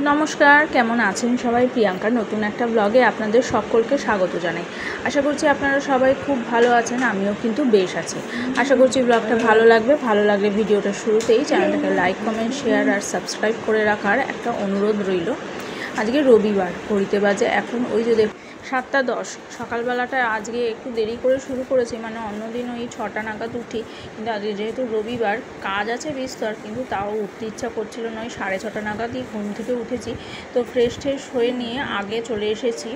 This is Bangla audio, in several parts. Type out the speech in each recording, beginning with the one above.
নমস্কার, কেমন আছেন সবাই? প্রিয়াঙ্কার নতুন একটা ব্লগে আপনাদের সকলকে স্বাগত জানাই। আশা করছি আপনারা সবাই খুব ভালো আছেন, আমিও কিন্তু বেশ আছি। আশা করছি ব্লগটা ভালো লাগলে ভিডিওটা শুরুতেই চ্যানেলটাকে লাইক, কমেন্ট, শেয়ার আর সাবস্ক্রাইব করে রাখার একটা অনুরোধ রইল। আজকে রবিবার, ঘড়িতে বাজে এখন ওই যে 7:10। সকালবেলাটা আজকে একটু দেরি করে শুরু করেছি, মানে অন্যদিন ওই 6টা নাগাদ উঠি, কিন্তু আজকে যেহেতু রবিবার কাজ আছে বিস্তর, কিন্তু তাও উঠতে ইচ্ছা করছিল না। ওই 6:30 নাগাদই ঘুম থেকে উঠেছি। তো ফ্রেশ হয়ে নিয়ে আগে চলে এসেছি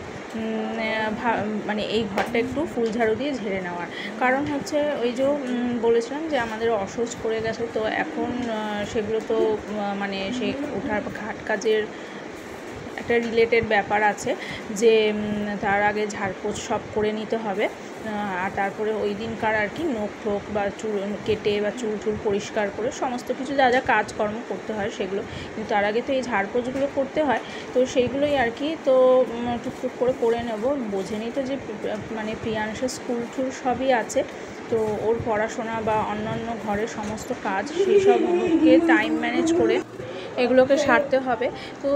মানে এই ঘরটা একটু ফুল ঝাড়ু দিয়ে ঝেড়ে নেওয়ার কারণ হচ্ছে ওই যে বলেছিলাম যে আমাদের অসহ্য করে গেছে, তো এখন সেগুলো তো মানে সেই ওঠার ঘাট কাজের একটা রিলেটেড ব্যাপার আছে যে তার আগে ঝাড়পোছ সব করে নিতে হবে, আর তারপরে ওই দিনকার আর কি নখ ঠোক বা চুল কেটে বা চুল পরিষ্কার করে সমস্ত কিছু যা যা কাজকর্ম করতে হয় সেগুলো, কিন্তু তার আগে তো এই ঝাড়পোছগুলো করতে হয়। তো সেইগুলোই আর কি তো টুকটুক করে নেব। বোঝেনি তো যে মানে প্রিয়াংশের স্কুল টুল সবই আছে, তো ওর পড়াশোনা বা অন্যান্য ঘরের সমস্ত কাজ সেই সবকে টাইম ম্যানেজ করে এগুলোকে সারতে হবে। তো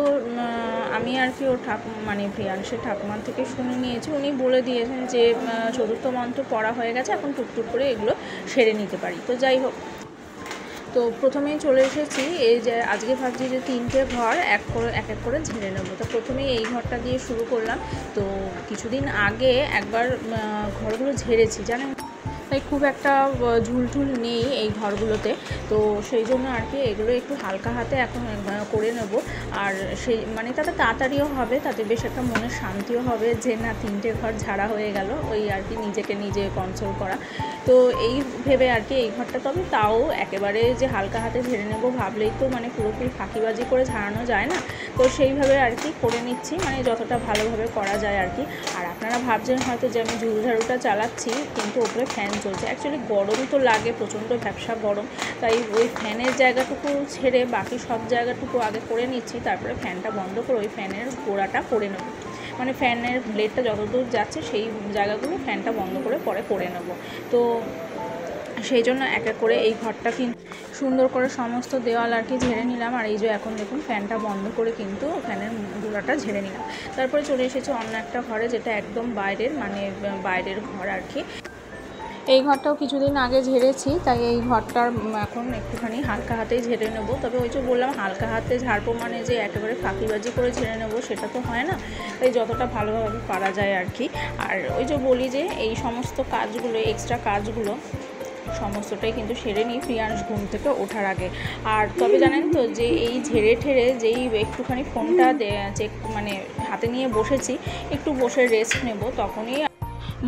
আমি আর কি ওর মানে প্রিয়াংশের ঠাকুমার থেকে শুনে নিয়েছি, উনি বলে দিয়েছেন যে চতুর্থ মন্ত্র পড়া হয়ে গেছে, এখন টুকটুক করে এগুলো সেরে নিতে পারি। তো যাই হোক, তো প্রথমেই চলে এসেছি এই যে আজকে ভাবছি যে 3টে ঘর এক এক করে ঝেড়ে নেবো। তো প্রথমেই এই ঘরটা দিয়ে শুরু করলাম। তো কিছুদিন আগে একবার ঘরগুলো ঝেড়েছি জানেন, তাই খুব একটা ঝুলঝুল নেই এই ঘরগুলোতে। তো সেই জন্য আর কি এগুলো একটু হালকা হাতে এখন করে নেব, আর সেই মানে তাতে তাড়াতাড়িও হবে, তাতে বেশ একটা মনের শান্তিও হবে যে না 3টে ঘর ঝাড়া হয়ে গেল, ওই আর কি নিজেকে নিজে কন্ট্রোল করা। তো এই ভেবে আর কি এই ঘরটা তবে তাও একেবারে যে হালকা হাতে ঝেড়ে নেব ভাবলেই তো মানে পুরোপুরি ফাঁকিবাজি করে ঝাড়ানো যায় না। তো সেইভাবে আর কি করে নিচ্ছি, মানে যতটা ভালোভাবে করা যায় আর কি। আর আপনারা ভাবছেন হয়তো যে আমি ঝুল ঝাড়ুটা চালাচ্ছি কিন্তু ওপরে ফ্যান চলছে। অ্যাকচুয়ালি গরম তো লাগে, প্রচণ্ড ভ্যাপসা গরম, তাই ওই ফ্যানের জায়গাটুকু ছেড়ে বাকি সব জায়গাটুকু আগে করে নিচ্ছি, তারপরে ফ্যানটা বন্ধ করে ওই ফ্যানের গোড়াটা করে নেব, মানে ফ্যানের ব্লেডটা যতদূর যাচ্ছে সেই জায়গাগুলো ফ্যানটা বন্ধ করে পরে করে নেব। তো সেই জন্য এক এক করে এই ঘরটা কিন্তু সুন্দর করে সমস্ত দেওয়াল আর কি ঝেড়ে নিলাম। আর এই যে এখন দেখুন ফ্যানটা বন্ধ করে কিন্তু ফ্যানের গোড়াটা ঝেড়ে নিলাম। তারপরে চলে এসেছি অন্য একটা ঘরে, যেটা একদম বাইরের, মানে বাইরের ঘর আর কি। এই ঘরটাও কিছুদিন আগে ঝেড়েছি, তাই এই ঘরটার এখন একটুখানি হালকা হাতেই ঝেড়ে নেব। তবে ওই যে বললাম হালকা হাতে ঝাড়বো মানে যে একেবারে ফাঁকিবাজি করে ঝেড়ে নেব সেটা তো হয় না, তাই যতটা ভালোভাবে পারা যায় আর কি। আর ওই যে বলি যে এই সমস্ত কাজগুলো, এক্সট্রা কাজগুলো সমস্তটাই কিন্তু সেরে নিই প্রিয়াংশ ঘুম থেকে ওঠার আগে। আর তবে জানেন তো যে এই ঝেড়ে ঠেড়ে যেই একটুখানি ফোনটা চেক মানে হাতে নিয়ে বসেছি, একটু বসে রেস্ট নেব, তখনই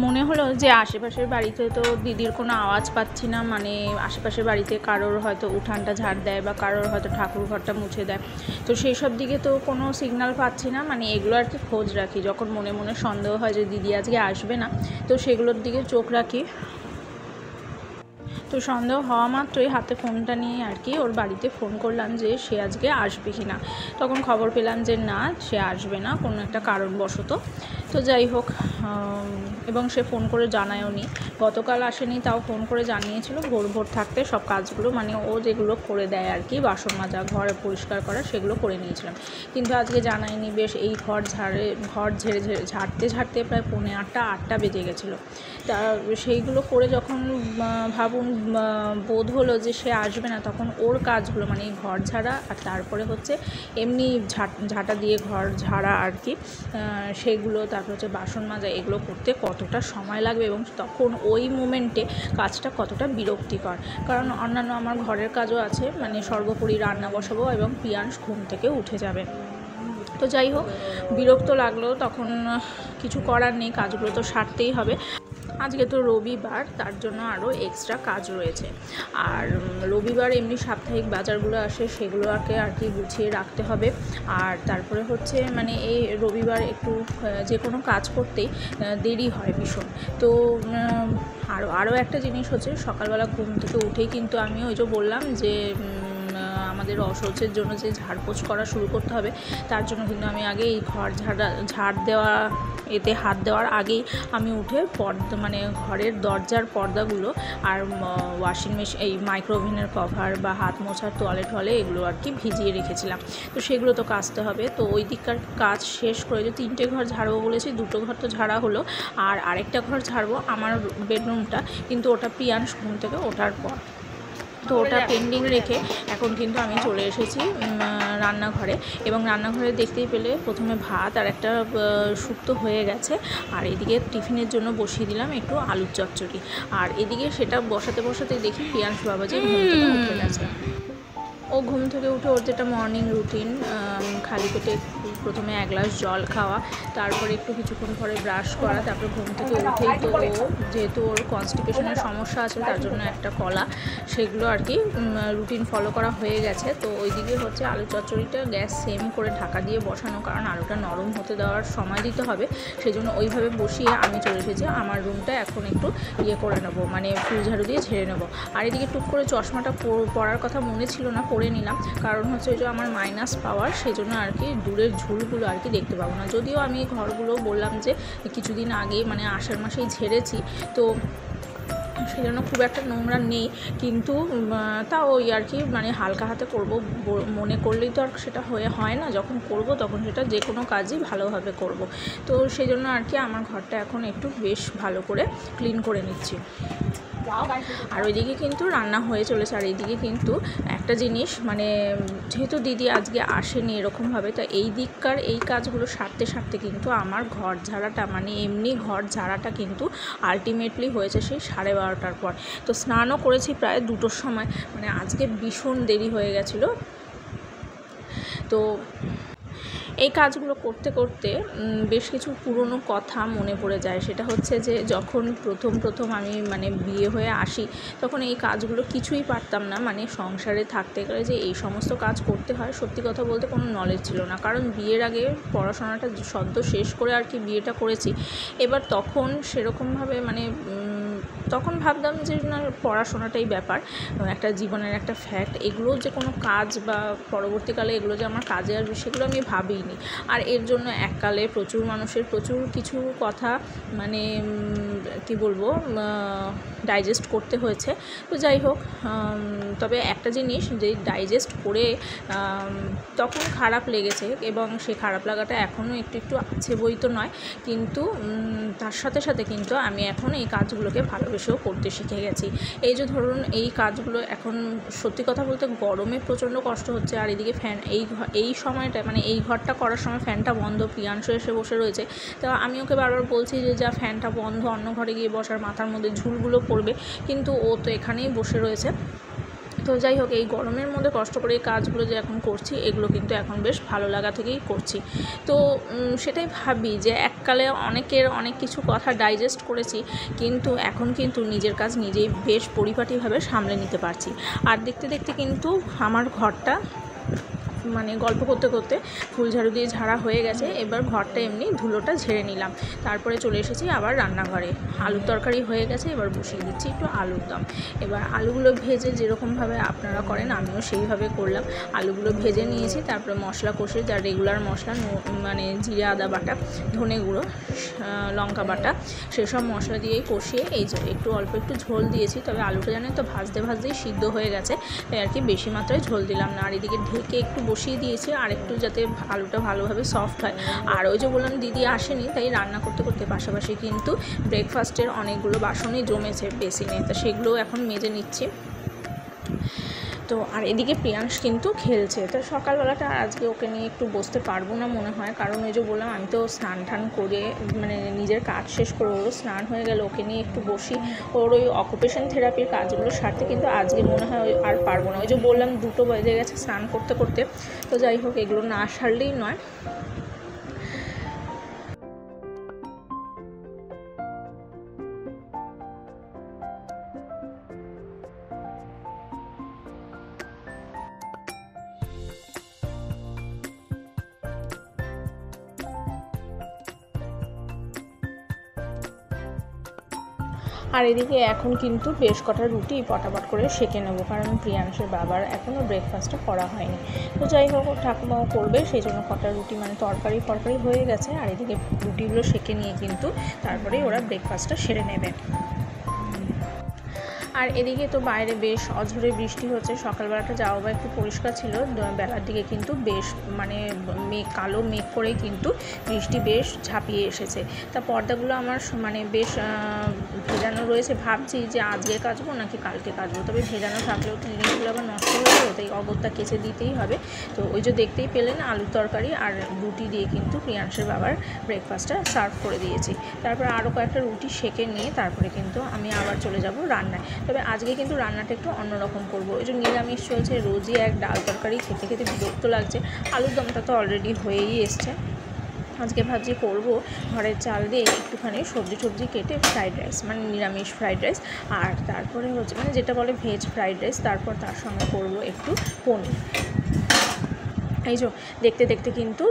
মনে হলো যে আশেপাশের বাড়িতে তো দিদির কোনো আওয়াজ পাচ্ছি না, মানে আশেপাশের বাড়িতে কারোর হয়তো উঠানটা ঝাড় দেয় বা কারোর হয়তো ঠাকুর ঘরটা মুছে দেয়, তো সেই সব দিকে তো কোনো সিগন্যাল পাচ্ছি না। মানে এগুলো আর কি খোঁজ রাখি, যখন মনে মনে সন্দেহ হয় যে দিদি আজকে আসবে না, তো সেগুলোর দিকে চোখ রাখি। তো সন্দেহ হওয়া মাত্রই হাতে ফোনটা নিয়ে আর কি ওর বাড়িতে ফোন করলাম যে সে আজকে আসবে কি না। তখন খবর পেলাম যে না, সে আসবে না, কোনো একটা কারণবশত। তো যাই হোক, এবং সে ফোন করে জানায়ও নি, গতকাল আসেনি, তাও ফোন করে জানিয়েছিল ভোর থাকতে সব কাজগুলো, মানে ও যেগুলো করে দেয় আর কি, বাসন মাজা, ঘর পরিষ্কার করা, সেগুলো করে নিয়েছিলাম, কিন্তু আজকে জানায়নি। বেশ এই ঘর ঝেড়ে ঝাড়তে প্রায় 7:45-8টা বেজে গেছিলো। তা সেইগুলো করে যখন ভাবুন বোধ হলো যে সে আসবে না, তখন ওর কাজগুলো মানে এই ঘর ঝাড়া আর তারপরে হচ্ছে এমনি ঝাঁটা দিয়ে ঘর ঝাড়া আর কি, সেগুলো, তারপর হচ্ছে বাসন মাজা, এগুলো করতে কতটা সময় লাগবে এবং তখন ওই মোমেন্টে কাজটা কতটা বিরক্তিকর। কারণ অন্যান্য আমার ঘরের কাজও আছে, মানে সর্বোপরি রান্না বসাবো এবং প্রিয়াংশ ঘুম থেকে উঠে যাবে। তো যাই হোক, বিরক্ত লাগলো, তখন কিছু করার নেই, কাজগুলো তো সারতেই হবে। আজকে তো রবিবার, তার জন্য আরও এক্সট্রা কাজ রয়েছে। আর রবিবার এমনি সাপ্তাহিক বাজারগুলো আসে, সেগুলোকে আর কি গুছিয়ে রাখতে হবে। আর তারপরে হচ্ছে মানে এই রবিবার একটু যে কোনো কাজ করতেই দেরি হয় ভীষণ। তো আরও একটা জিনিস হচ্ছে, সকালবেলা ঘুম থেকে উঠেই কিন্তু আমি ওই যে বললাম যে আমাদের অশৌচের জন্য যে ঝাড়পোছ করা শুরু করতে হবে, তার জন্য কিন্তু আমি আগে এই ঘর ঝাড় দেওয়া এতে হাত দেওয়ার আগেই আমি উঠে মানে ঘরের দরজার পর্দাগুলো আর ওয়াশিং মেশিন, এই মাইক্রোওভেনের কভার বা হাত মোছার তোয়ালে টলে এগুলো আর কি ভিজিয়ে রেখেছিলাম। তো সেগুলো তো কাচতে হবে। তো ওই দিককার কাজ শেষ করে যে 3টে ঘর ঝাড়বো বলেছি, 2টো ঘর তো ঝাড়া হলো, আর আরেকটা ঘর ঝাড়বো আমার বেডরুমটা, কিন্তু ওটা প্রিয়াংশ ঘুম থেকে ওঠার পর। তো ওটা পেন্ডিং রেখে এখন কিন্তু আমি চলে এসেছি রান্নাঘরে, এবং রান্নাঘরে দেখতেই পেলে প্রথমে ভাত আর একটা শুক্তো হয়ে গেছে, আর এদিকে টিফিনের জন্য বসিয়ে দিলাম একটু আলুর চচ্চড়ি। আর এদিকে সেটা বসাতে দেখি প্রিয়াংশ বাবা যে ঘুম থেকে উঠে গেছে। ও ঘুম থেকে উঠে ওর যেটা মর্নিং রুটিন, খালি পেটে প্রথমে 1 গ্লাস জল খাওয়া, তারপরে একটু কিছুক্ষণ পরে ব্রাশ করা, তারপরে ঘুম থেকে উঠেই তো ও যেহেতু ওর কনস্টিপেশনের সমস্যা আছে তার জন্য একটা কলা, সেগুলো আর কি রুটিন ফলো করা হয়ে গেছে। তো ওইদিকে হচ্ছে আলু চচ্চড়িটা গ্যাস সেম করে ঢাকা দিয়ে বসানো, কারণ আলুটা নরম হতে দেওয়ার সময় দিতে হবে, সেই জন্য ওইভাবে বসিয়ে আমি চলে এসেছি। আমার রুমটা এখন একটু করে নেবো, মানে ফুল ঝাড়ু দিয়ে ঝেড়ে নেবো। আর এদিকে টুক করে চশমাটা পরার কথা মনে ছিল না, পরে নিলাম, কারণ হচ্ছে ওই যে আমার মাইনাস পাওয়ার, সেই জন্য আর কি দূরের ঝুলগুলো আর কি দেখতে পাবো না। যদিও আমি ঘরগুলো বললাম যে কিছুদিন আগে মানে আষাঢ় মাসেই ঝেড়েছি, তো সেই জন্য খুব একটা নোংরা নেই, কিন্তু তাও ওই আর কি মানে হালকা হাতে করব, মনে করলেই তো আর সেটা হয় না, যখন করব তখন সেটা যে কোনো কাজই ভালোভাবে করব। তো সেই জন্য আর কি আমার ঘরটা এখন একটু বেশ ভালো করে ক্লিন করে নিচ্ছি। আর ওইদিকে কিন্তু রান্না হয়ে চলেছে। আর এইদিকে কিন্তু একটা জিনিস, মানে যেহেতু দিদি আজকে আসেনি এরকমভাবে, তো এই দিককার এই কাজগুলো সারতে কিন্তু আমার ঘর ঝাড়াটা, মানে এমনি ঘর ঝাড়াটা কিন্তু আলটিমেটলি হয়েছে সেই 12:30টার পর। তো স্নানও করেছি প্রায় 2টোর সময়, মানে আজকে ভীষণ দেরি হয়ে গেছিলো। তো এই কাজগুলো করতে করতে বেশ কিছু পুরনো কথা মনে পড়ে যায়। সেটা হচ্ছে যে যখন প্রথম আমি মানে বিয়ে হয়ে আসি, তখন এই কাজগুলো কিছুই পারতাম না, মানে সংসারে থাকতে গেলে যে এই সমস্ত কাজ করতে হয়, সত্যি কথা বলতে কোনো নলেজ ছিল না, কারণ বিয়ের আগে পড়াশোনাটা সদ্য শেষ করে আর কি বিয়েটা করেছি। এবার তখন সেরকমভাবে মানে তখন ভাবতাম যে না, পড়াশোনাটাই ব্যাপার, একটা জীবনের একটা ফ্যাক্ট, এগুলো যে কোনো কাজ বা পরবর্তীকালে এগুলো যে আমার কাজে আসবে সেগুলো আমি ভাবিনি। আর এর জন্য এককালে প্রচুর মানুষের প্রচুর কিছু কথা মানে কি বলবো ডাইজেস্ট করতে হয়েছে। তো যাই হোক, তবে একটা জিনিস যে ডাইজেস্ট করে তখন খারাপ লেগেছে, এবং সেই খারাপ লাগাটা এখনও একটু আছে বই তো নয়, কিন্তু তার সাথে কিন্তু আমি এখন এই কাজগুলোকে ভালোবেসেও করতে শিখে গেছি। এই যে ধরুন এই কাজগুলো এখন সত্যি কথা বলতে গরমে প্রচণ্ড কষ্ট হচ্ছে। আর এদিকে ফ্যান এই সময়টা মানে এই ঘরটা করার সময় ফ্যানটা বন্ধ, প্রিয়াংশ এসে বসে রয়েছে, তো আমি ওকে বারবার বলছি যে যা ফ্যানটা বন্ধ, অন্য ঘরে গিয়ে বসার, মাথার মধ্যে ঝুলগুলো পড়বে, কিন্তু ও তো এখানেই বসে রয়েছে। তো যাই হোক, এই গরমের মধ্যে কষ্ট করে এই কাজগুলো যে এখন করছি, এগুলো কিন্তু এখন বেশ ভালো লাগা থেকেই করছি। তো সেটাই ভাবি যে এককালে অনেকের অনেক কিছু কথা ডাইজেস্ট করেছি, কিন্তু এখন কিন্তু নিজের কাজ নিজেই বেশ পরিপাটিভাবে সামলে নিতে পারছি। আর দেখতে কিন্তু আমার ঘরটা মানে গল্প করতে করতে ফুল ঝাড়ু দিয়ে ঝাড়া হয়ে গেছে। এবার ঘরটা এমনি ধুলোটা ঝেড়ে নিলাম, তারপরে চলে এসেছি আবার রান্নাঘরে। আলুর তরকারি হয়ে গেছে, এবার বসিয়ে দিচ্ছি একটু আলুর দম। এবার আলুগুলো ভেজে যেরকমভাবে আপনারা করেন আমিও সেইভাবে করলাম। আলুগুলো ভেজে নিয়েছি, তারপরে মশলা কষে, যা রেগুলার মশলা মানে জিরে আদা বাটা, ধনে গুঁড়ো, লঙ্কা বাটা, সেসব মশলা দিয়েই কষিয়ে এই যে অল্প একটু ঝোল দিয়েছি। তবে আলুটা জানেন তো ভাজতেই সিদ্ধ হয়ে গেছে, তাই আর কি বেশি মাত্রায় ঝোল দিলাম না। আর এদিকে ঢেকে একটু বসিয়ে দিয়েছি আর একটু যাতে আলুটা ভালোভাবে সফট হয়। আর ওই যে বললাম দিদি আসেনি, তাই রান্না করতে পাশাপাশি কিন্তু ব্রেকফাস্টের অনেকগুলো বাসনই জমেছে বেসিনে, তো সেগুলো এখন মেজে নিচ্ছি। তো আর এদিকে প্রিয়াংশ কিন্তু খেলছে। তো সকালবেলাটা আজকে ওকে নিয়ে একটু বসতে পারবো না মনে হয়, কারণ ওই যে বললাম আমি তো স্নান টান করে মানে নিজের কাজ শেষ করে ওরও স্নান হয়ে গেল, ওকে নিয়ে একটু বসি, ওর ওই অকুপেশন থেরাপির কাজগুলো সারতে, কিন্তু আজকে মনে হয় আর পারবো না। ওই যে বললাম 2টো বেজে গেছে স্নান করতে। তো যাই হোক, এগুলো না সারলেই নয়। আর এদিকে এখন কিন্তু বেশ কটা রুটি পটাপট করে সেঁকে নেবো, কারণ প্রিয়াংশের বাবার এখনও ব্রেকফাস্টটা করা হয়নি। তো যাই হোক ঠাকুমাও করবে, সেই জন্য কটা রুটি মানে তরকারি হয়ে গেছে। আর এদিকে রুটিগুলো সেঁকে নিয়ে কিন্তু তারপরেই ওরা ব্রেকফাস্টটা সেরে নেবে। আর এদিকে তো বাইরে বেশ অঝোরে বৃষ্টি হচ্ছে। সকালবেলাটা যাওয়া বা একটু পরিষ্কার ছিল, বেলার দিকে কিন্তু বেশ মানে কালো মেঘ করেই কিন্তু বৃষ্টি বেশ ঝাঁপিয়ে এসেছে। তা পর্দাগুলো আমার মানে বেশ ভেজানো রয়েছে, ভাবছি যে আজকে কাচবো নাকি কালকে কাচবো। তবে ভেজানো থাকলেও তো জিনিসগুলো আবার নষ্ট হয়ে যাবে, তাই অগত্যা কেচে দিতেই হবে। তো ওই যে দেখতেই পেলেন আলুর তরকারি আর রুটি দিয়ে কিন্তু প্রিয়াংশের বাবার ব্রেকফাস্টটা সার্ভ করে দিয়েছি। তারপর আরও কয়েকটা রুটি সেঁকে নিয়ে তারপরে কিন্তু আমি আবার চলে যাব রান্নায়। তবে আজকে কিন্তু রান্নাটা একটু অন্যরকম করবো। ওই যে নিরামিষ চলছে, রোজই এক ডাল তরকারি খেতে খেতে বিরক্ত লাগছে। আলুর দমটা তো অলরেডি হয়েই এসছে। আজকে ভাবছি করবো ঘরের চাল দিয়ে একটুখানি সবজি কেটে ফ্রাইড রাইস, মানে নিরামিষ ফ্রাইড রাইস। আর তারপরে হচ্ছে মানে যেটা বলে ভেজ ফ্রাইড রাইস। তারপর তার সঙ্গে করবো একটু পনির। এই যে দেখতে দেখতে কিন্তু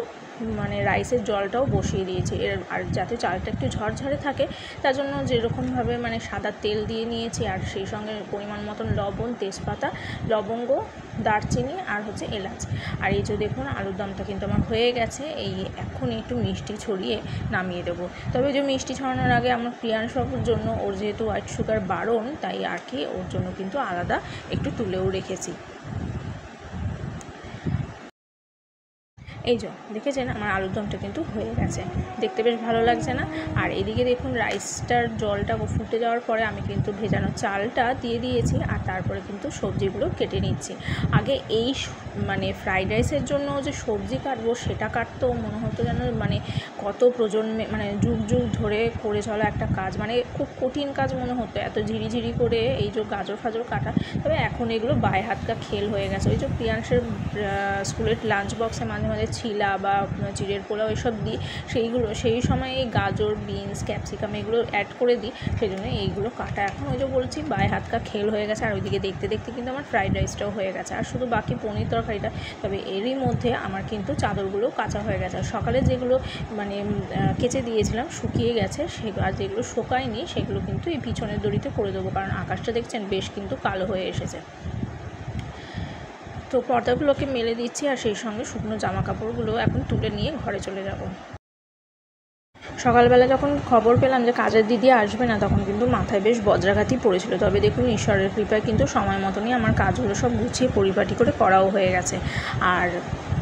মানে রাইসের জলটাও বসিয়ে দিয়েছি। আর যাতে চালটা একটু ঝরঝরে থাকে তার জন্য যেরকমভাবে মানে সাদা তেল দিয়ে নিয়েছি, আর সেই সঙ্গে পরিমাণ মতন লবণ, তেজপাতা, লবঙ্গ, দারচিনি আর হচ্ছে এলাচ। আর এই যে দেখুন আলুর দমটা কিন্তু আমার হয়ে গেছে। এই এখন একটু মিষ্টি ছড়িয়ে নামিয়ে দেবো। তবে যে মিষ্টি ছড়ানোর আগে আমার প্রিয়াংশবাবুর জন্য, ওর যেহেতু হোয়াইট সুগার বারণ, তাই আর কি ওর জন্য কিন্তু আলাদা একটু তুলেও রেখেছি। এই যে দেখেছেন আমার আলুর দমটা কিন্তু হয়ে গেছে, দেখতে বেশ ভালো লাগছে না? আর এদিকে দেখুন রাইসটার জলটা ফুটে যাওয়ার পরে আমি কিন্তু ভেজানো চালটা দিয়ে দিয়েছি, আর তারপরে কিন্তু সবজিগুলো কেটে নিচ্ছি। আগে এই মানে ফ্রাইড রাইসের জন্য যে সবজি কাটবো সেটা কাটতেও মনে হতো যেন মানে কত প্রজন্মে মানে যুগ যুগ ধরে করে চলা একটা কাজ, মানে খুব কঠিন কাজ মনে হতো, এত ঝিরিঝিরি করে এই যে গাজর ফাজর কাটা। তবে এখন এগুলো বাই হাতকা খেল হয়ে গেছে। ওই যে প্রিয়াংশের স্কুলের লাঞ্চ বক্সে মাঝে মাঝে ছিলা বা চিড়ের পোলাও এসব দিই, সেই সময় এই গাজর, বিনস, ক্যাপসিকাম এগুলো অ্যাড করে দিই, সেই জন্য এইগুলো কাটা এখন ওই যে বলছি বাই হাতকা খেল হয়ে গেছে। আর ওইদিকে দেখতে দেখতে কিন্তু আমার ফ্রাইড রাইসটাও হয়ে গেছে, আর শুধু বাকি পনির তরকারিটা। তবে এরই মধ্যে আমার কিন্তু চাদরগুলো কাচা হয়ে গেছে। সকালে যেগুলো মানে কেচে দিয়েছিলাম শুকিয়ে গেছে, সেগুলো আর যেগুলো শুকায়নি সেগুলো কিন্তু এই পিছনের দড়িতে করে দেবো, কারণ আকাশটা দেখছেন বেশ কিন্তু কালো হয়ে এসেছে। তো পর্দাগুলোকে মেলে দিচ্ছি, আর সেই সঙ্গে শুকনো জামা কাপড়গুলো এখন তুলে নিয়ে ঘরে চলে যাব। সকালবেলা যখন খবর পেলাম যে কাজের দিদি আসবে না, তখন কিন্তু মাথায় বেশ বজ্রাঘাতই পড়েছিল। তবে দেখুন ঈশ্বরের কৃপায় কিন্তু সময় মতনই আমার কাজগুলো সব গুছিয়ে পরিপাটি করে করাও হয়ে গেছে। আর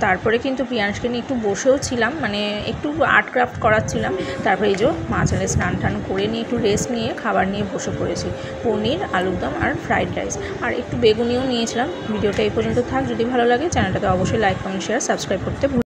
তারপরে কিন্তু প্রিয়াংশকে নিয়ে একটু বসেও ছিলাম, মানে একটু আর্ট ক্রাফট করাচ্ছিলাম। তারপরে এই যে মাঝারে স্নান টান করে নিয়ে একটু রেস্ট নিয়ে খাবার নিয়ে বসে পড়েছি, পনির, আলুর দম আর ফ্রাইড রাইস, আর একটু বেগুনিও নিয়েছিলাম। ভিডিওটা এই পর্যন্ত থাক, যদি ভালো লাগে চ্যানেলটাকে অবশ্যই লাইক, কমেন্ট, শেয়ার, সাবস্ক্রাইব করতে